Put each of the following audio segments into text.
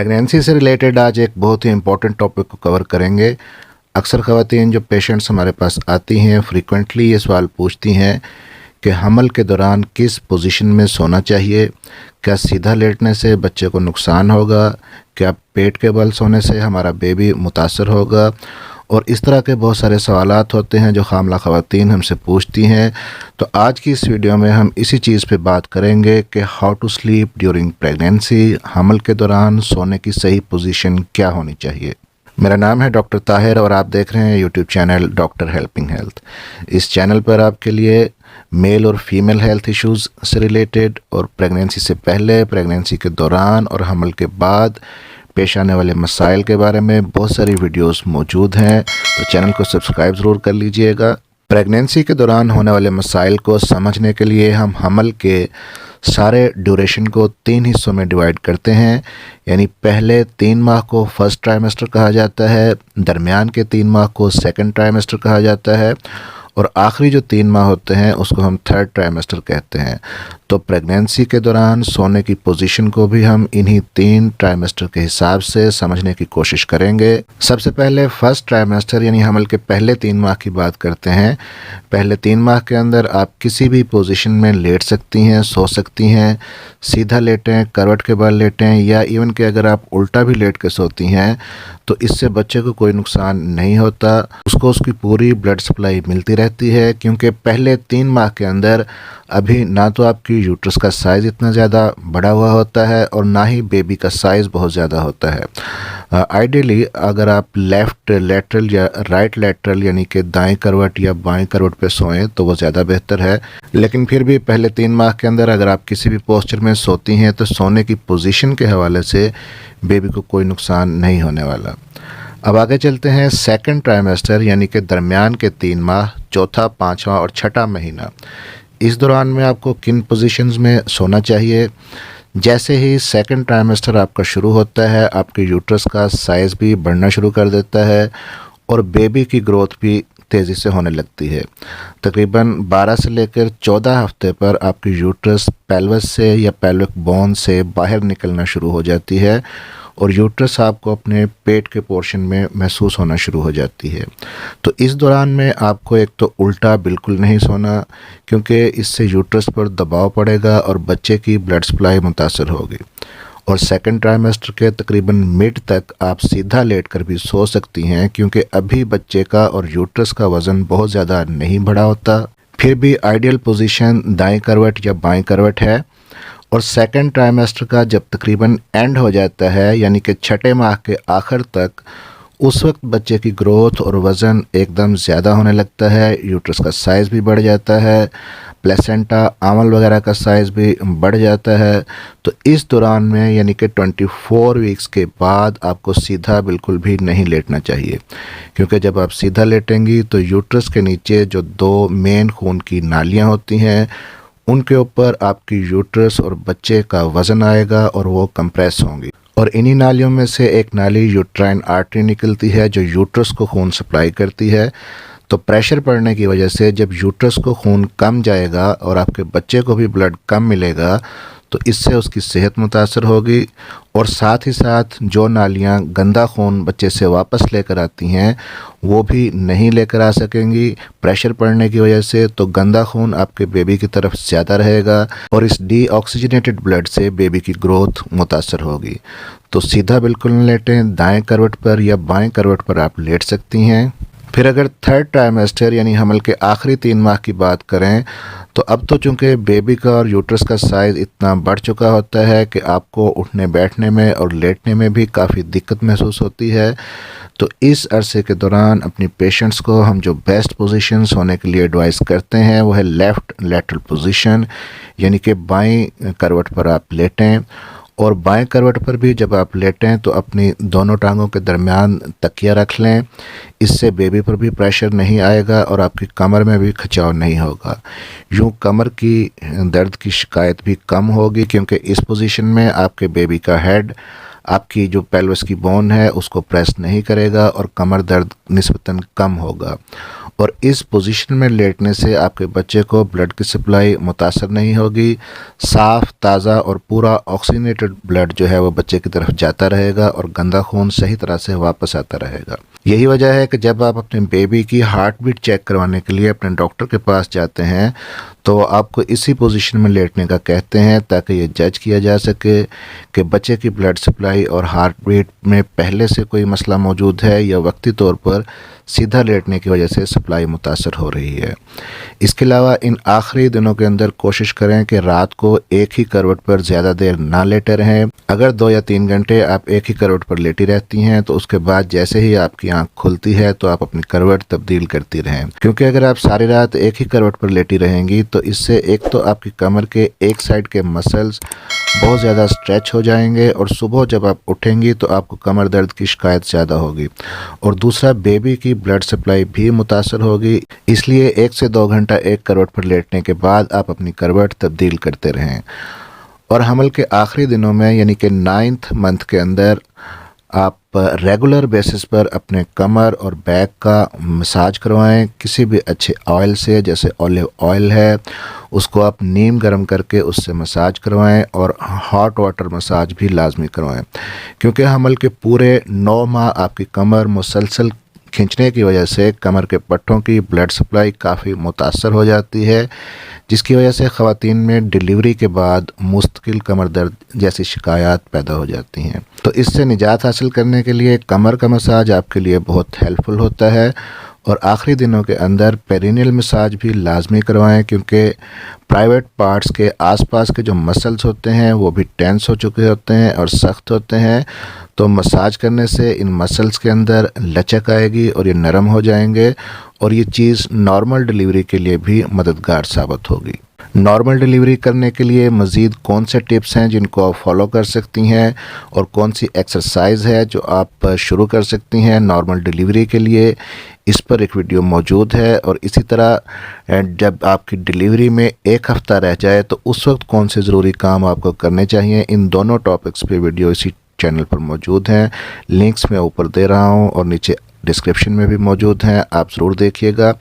Pregnancy से related आज एक बहुत ही इम्पोर्टेंट टॉपिक को कवर करेंगे। अक्सर ख़वातीन जो पेशेंट्स हमारे पास आती हैं फ्रीक्वेंटली ये सवाल पूछती हैं कि हमल के दौरान किस पोजीशन में सोना चाहिए, क्या सीधा लेटने से बच्चे को नुकसान होगा, क्या पेट के बल सोने से हमारा बेबी मुतासर होगा, और इस तरह के बहुत सारे सवालात होते हैं जो हामला ख़वातीन हमसे पूछती हैं। तो आज की इस वीडियो में हम इसी चीज़ पे बात करेंगे कि how to sleep during pregnancy, हमल के दौरान सोने की सही पोजीशन क्या होनी चाहिए। मेरा नाम है डॉक्टर ताहिर और आप देख रहे हैं YouTube channel doctor helping health. इस चैनल पर आपके लिए मेल और फीमेल हेल्थ इश्यूज़ से रिलेटेड और प्रेगनेंसी से पहले, प्रेगनेंसी के दौरान और हमल के बाद पेश आने वाले मसाइल के बारे में बहुत सारी वीडियोस मौजूद हैं, तो चैनल को सब्सक्राइब ज़रूर कर लीजिएगा। प्रेगनेंसी के दौरान होने वाले मसाइल को समझने के लिए हम हमल के सारे ड्यूरेशन को 3 हिस्सों में डिवाइड करते हैं। यानी पहले 3 माह को फर्स्ट ट्राइमेस्टर कहा जाता है, दरमियान के 3 माह को सेकंड ट्राइमेस्टर कहा जाता है और आखिरी जो 3 माह होते हैं उसको हम थर्ड ट्राइमेस्टर कहते हैं। तो प्रेगनेंसी के दौरान सोने की पोजीशन को भी हम इन्हीं 3 ट्राइमेस्टर के हिसाब से समझने की कोशिश करेंगे। सबसे पहले फर्स्ट ट्राइमेस्टर यानी हमल के पहले 3 माह की बात करते हैं। पहले 3 माह के अंदर आप किसी भी पोजीशन में लेट सकती हैं, सो सकती हैं, सीधा लेटें, करवट के बल लेटें या इवन कि अगर आप उल्टा भी लेट के सोती हैं तो इससे बच्चे को कोई नुकसान नहीं होता, उसको उसकी पूरी ब्लड सप्लाई मिलती रहती है। क्योंकि पहले 3 माह के अंदर अभी ना तो आपकी यूट्रस का साइज़ इतना ज़्यादा बड़ा हुआ होता है और ना ही बेबी का साइज़ बहुत ज़्यादा होता है। आइडियली अगर आप लेफ़्ट लेटरल या राइट लेटरल यानी कि दाएं करवट या बाएं करवट पे सोएं तो वो ज़्यादा बेहतर है। लेकिन फिर भी पहले 3 माह के अंदर अगर आप किसी भी पोस्चर में सोती हैं तो सोने की पोजीशन के हवाले से बेबी को कोई नुकसान नहीं होने वाला। अब आगे चलते हैं सेकंड ट्राइमेस्टर यानी कि दरमियान के 3 माह, चौथा, 5वां और 6ठा महीना। इस दौरान में आपको किन पोजीशंस में सोना चाहिए। जैसे ही सेकंड ट्राइमेस्टर आपका शुरू होता है आपके यूट्रस का साइज़ भी बढ़ना शुरू कर देता है और बेबी की ग्रोथ भी तेज़ी से होने लगती है। तकरीबन 12 से लेकर 14 हफ्ते पर आपकी यूट्रस पेल्विस से या पेल्विक बोन से बाहर निकलना शुरू हो जाती है और यूट्रस आपको अपने पेट के पोर्शन में महसूस होना शुरू हो जाती है। तो इस दौरान में आपको एक तो उल्टा बिल्कुल नहीं सोना क्योंकि इससे यूट्रस पर दबाव पड़ेगा और बच्चे की ब्लड सप्लाई मुतासर होगी। और सेकंड ट्राइमेस्टर के तकरीबन मिड तक आप सीधा लेटकर भी सो सकती हैं क्योंकि अभी बच्चे का और यूट्रस का वज़न बहुत ज़्यादा नहीं बढ़ा होता। फिर भी आइडियल पोजीशन दाएं करवट या बाएं करवट है। और सेकंड ट्राइमेस्टर का जब तकरीबन एंड हो जाता है यानी कि 6ठे माह के आखिर तक, उस वक्त बच्चे की ग्रोथ और वज़न एकदम ज़्यादा होने लगता है, यूट्रस का साइज़ भी बढ़ जाता है, प्लेसेंटा, आमल वगैरह का साइज़ भी बढ़ जाता है। तो इस दौरान में यानी कि 24 वीक्स के बाद आपको सीधा बिल्कुल भी नहीं लेटना चाहिए क्योंकि जब आप सीधा लेटेंगी तो यूट्रस के नीचे जो 2 मेन खून की नालियाँ होती हैं उनके ऊपर आपकी यूट्रस और बच्चे का वज़न आएगा और वो कंप्रेस होंगी। और इन्हीं नालियों में से एक नाली यूट्राइन आर्टरी निकलती है जो यूट्रस को खून सप्लाई करती है। तो प्रेशर पड़ने की वजह से जब यूट्रस को खून कम जाएगा और आपके बच्चे को भी ब्लड कम मिलेगा तो इससे उसकी सेहत मुतासर होगी और साथ ही साथ जो नालियाँ गंदा खून बच्चे से वापस लेकर आती हैं वो भी नहीं लेकर आ सकेंगी प्रेशर पड़ने की वजह से। तो गंदा खून आपके बेबी की तरफ ज़्यादा रहेगा और इस डीऑक्सीजनेटेड ब्लड से बेबी की ग्रोथ मुतासर होगी। तो सीधा बिल्कुल न लेटें, दाएं करवट पर या बाएं करवट पर आप लेट सकती हैं। फिर अगर थर्ड ट्राइमेस्टर यानी हमल के आखिरी 3 माह की बात करें तो अब तो चूँकि बेबी का और यूट्रस का साइज़ इतना बढ़ चुका होता है कि आपको उठने बैठने में और लेटने में भी काफ़ी दिक्कत महसूस होती है। तो इस अरसे के दौरान अपनी पेशेंट्स को हम जो बेस्ट पोजीशन सोने के लिए एडवाइस करते हैं वो है लेफ़्ट लेटरल पोजीशन यानी कि बाएं करवट पर आप लेटें। और बाएं करवट पर भी जब आप लेटें तो अपनी दोनों टांगों के दरमियान तकिया रख लें, इससे बेबी पर भी प्रेशर नहीं आएगा और आपकी कमर में भी खिंचाव नहीं होगा। यूँ कमर की दर्द की शिकायत भी कम होगी क्योंकि इस पोजीशन में आपके बेबी का हेड आपकी जो पेल्विस की बोन है उसको प्रेस नहीं करेगा और कमर दर्द निस्बतन कम होगा। और इस पोजीशन में लेटने से आपके बच्चे को ब्लड की सप्लाई मुतासर नहीं होगी, साफ़, ताज़ा और पूरा ऑक्सीजनेटेड ब्लड जो है वो बच्चे की तरफ जाता रहेगा और गंदा खून सही तरह से वापस आता रहेगा। यही वजह है कि जब आप अपने बेबी की हार्ट बीट चेक करवाने के लिए अपने डॉक्टर के पास जाते हैं तो आपको इसी पोजीशन में लेटने का कहते हैं, ताकि ये जज किया जा सके कि बच्चे की ब्लड सप्लाई और हार्ट बीट में पहले से कोई मसला मौजूद है या वक्ती तौर पर सीधा लेटने की वजह से सप्लाई मुतासर हो रही है। इसके अलावा इन आखिरी दिनों के अंदर कोशिश करें कि रात को एक ही करवट पर ज़्यादा देर ना लेटे रहें। अगर 2 या 3 घंटे आप एक ही करवट पर लेटी रहती हैं तो उसके बाद जैसे ही आपकी आंख खुलती है तो आप अपनी करवट तब्दील करती रहें, क्योंकि अगर आप सारी रात एक ही करवट पर लेटी रहेंगी तो इससे एक तो आपकी कमर के एक साइड के मसल्स बहुत ज़्यादा स्ट्रेच हो जाएंगे और सुबह जब आप उठेंगी तो आपको कमर दर्द की शिकायत ज़्यादा होगी, और दूसरा बेबी की ब्लड सप्लाई भी मुतासर होगी। इसलिए 1 से 2 घंटा एक करवट पर लेटने के बाद आप अपनी करवट तब्दील करते रहें। और हमल के आखिरी दिनों में यानी कि 9th मंथ के अंदर आप रेगुलर बेसिस पर अपने कमर और बैक का मसाज करवाएं किसी भी अच्छे ऑयल से, जैसे ऑलिव ऑयल है उसको आप नीम गर्म करके उससे मसाज करवाएं, और हॉट वाटर मसाज भी लाजमी करवाएं, क्योंकि हमल के पूरे 9 माह आपकी कमर मुसलसल खींचने की वजह से कमर के पट्टों की ब्लड सप्लाई काफ़ी मुतासर हो जाती है, जिसकी वजह से ख़वातीन में डिलीवरी के बाद मुस्तकिल कमर दर्द जैसी शिकायत पैदा हो जाती हैं। तो इससे निजात हासिल करने के लिए कमर का मसाज आपके लिए बहुत हेल्पफुल होता है। और आखिरी दिनों के अंदर पेरिनियल मसाज भी लाजमी करवाएं, क्योंकि प्राइवेट पार्ट्स के आसपास के जो मसल्स होते हैं वो भी टेंस हो चुके होते हैं और सख्त होते हैं। तो मसाज करने से इन मसल्स के अंदर लचक आएगी और ये नरम हो जाएंगे, और ये चीज़ नॉर्मल डिलीवरी के लिए भी मददगार साबित होगी। नॉर्मल डिलीवरी करने के लिए मज़ीद कौन से टिप्स हैं जिनको आप फॉलो कर सकती हैं और कौन सी एक्सरसाइज है जो आप शुरू कर सकती हैं नॉर्मल डिलीवरी के लिए, इस पर एक वीडियो मौजूद है। और इसी तरह जब आपकी डिलीवरी में 1 हफ़्ता रह जाए तो उस वक्त कौन से ज़रूरी काम आपको करने चाहिए, इन दोनों टॉपिक्स पे वीडियो इसी चैनल पर मौजूद हैं। लिंक्स मैं ऊपर दे रहा हूँ और नीचे डिस्क्रिप्शन में भी मौजूद हैं, आप ज़रूर देखिएगा।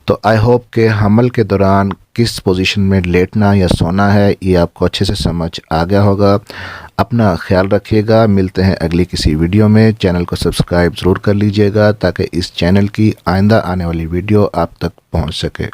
तो आई होप कि हमल के दौरान किस पोजीशन में लेटना या सोना है ये आपको अच्छे से समझ आ गया होगा। अपना ख्याल रखिएगा, मिलते हैं अगली किसी वीडियो में। चैनल को सब्सक्राइब ज़रूर कर लीजिएगा ताकि इस चैनल की आइंदा आने वाली वीडियो आप तक पहुंच सके।